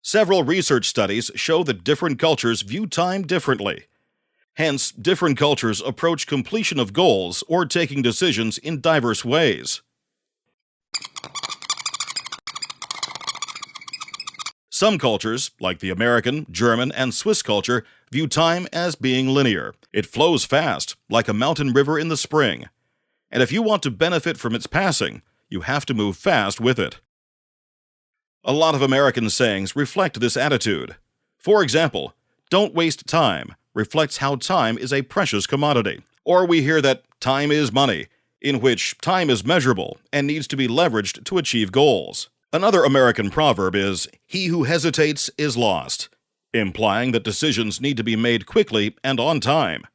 Several research studies show that different cultures view time differently. Hence, different cultures approach completion of goals or taking decisions in diverse ways. Some cultures, like the American, German, and Swiss culture, view time as being linear. It flows fast, like a mountain river in the spring. And if you want to benefit from its passing, you have to move fast with it. A lot of American sayings reflect this attitude. For example, "Don't waste time" reflects how time is a precious commodity. Or we hear that time is money, in which time is measurable and needs to be leveraged to achieve goals. Another American proverb is, "He who hesitates is lost," implying that decisions need to be made quickly and on time.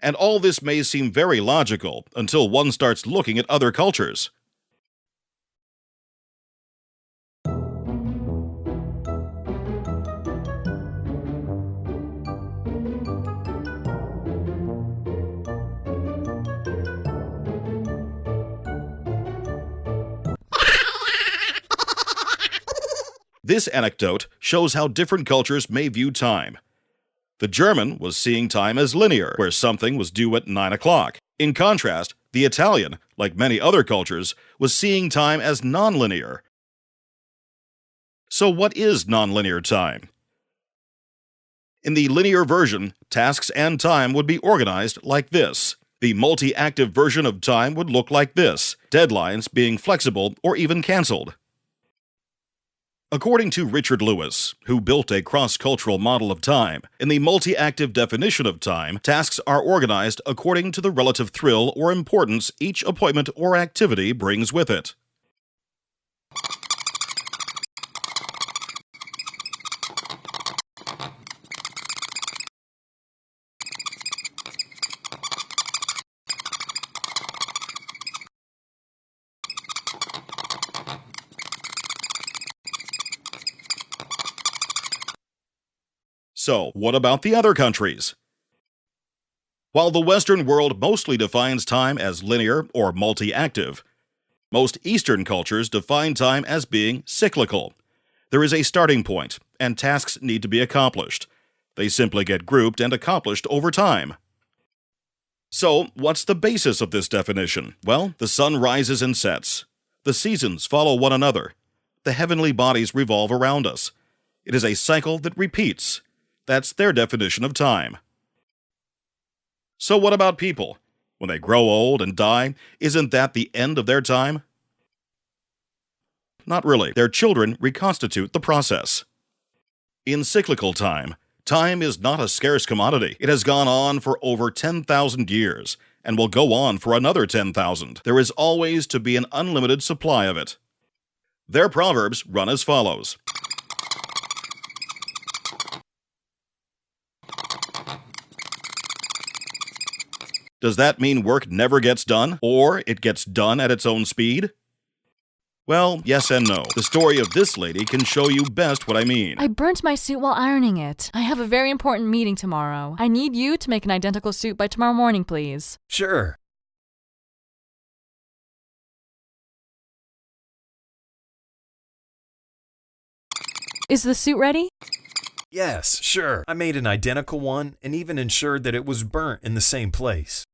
And all this may seem very logical until one starts looking at other cultures. This anecdote shows how different cultures may view time. The German was seeing time as linear, where something was due at 9 o'clock. In contrast, the Italian, like many other cultures, was seeing time as nonlinear. So what is nonlinear time? In the linear version, tasks and time would be organized like this. The multi-active version of time would look like this, deadlines being flexible or even canceled. According to Richard Lewis, who built a cross-cultural model of time, in the multi-active definition of time, tasks are organized according to the relative thrill or importance each appointment or activity brings with it. So, what about the other countries? While the Western world mostly defines time as linear or multi-active, most Eastern cultures define time as being cyclical. There is a starting point, and tasks need to be accomplished. They simply get grouped and accomplished over time. So, what's the basis of this definition? Well, the sun rises and sets. The seasons follow one another. The heavenly bodies revolve around us. It is a cycle that repeats. That's their definition of time. So what about people? When they grow old and die, isn't that the end of their time? Not really. Their children reconstitute the process. In cyclical time, time is not a scarce commodity. It has gone on for over 10,000 years and will go on for another 10,000. There is always to be an unlimited supply of it. Their proverbs run as follows. Does that mean work never gets done, or it gets done at its own speed? Well, yes and no. The story of this lady can show you best what I mean. I burnt my suit while ironing it. I have a very important meeting tomorrow. I need you to make an identical suit by tomorrow morning, please. Sure. Is the suit ready? Yes, sure. I made an identical one and even ensured that it was burnt in the same place.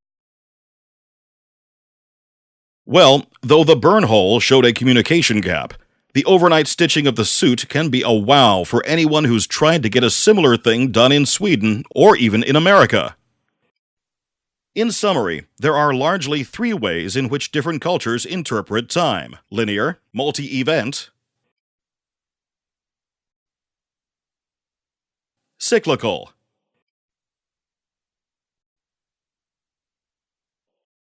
Well, though the burn hole showed a communication gap, the overnight stitching of the suit can be a wow for anyone who's tried to get a similar thing done in Sweden or even in America. In summary, there are largely three ways in which different cultures interpret time: linear, multi-event, cyclical.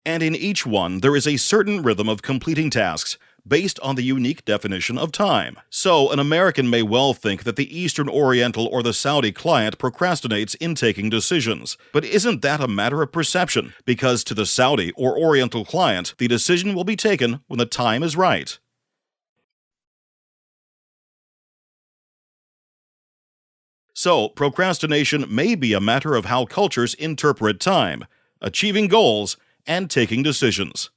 And in each one, there is a certain rhythm of completing tasks based on the unique definition of time. So, an American may well think that the Eastern Oriental or the Saudi client procrastinates in taking decisions. But isn't that a matter of perception? Because to the Saudi or Oriental client, the decision will be taken when the time is right. So, procrastination may be a matter of how cultures interpret time, achieving goals, and taking decisions.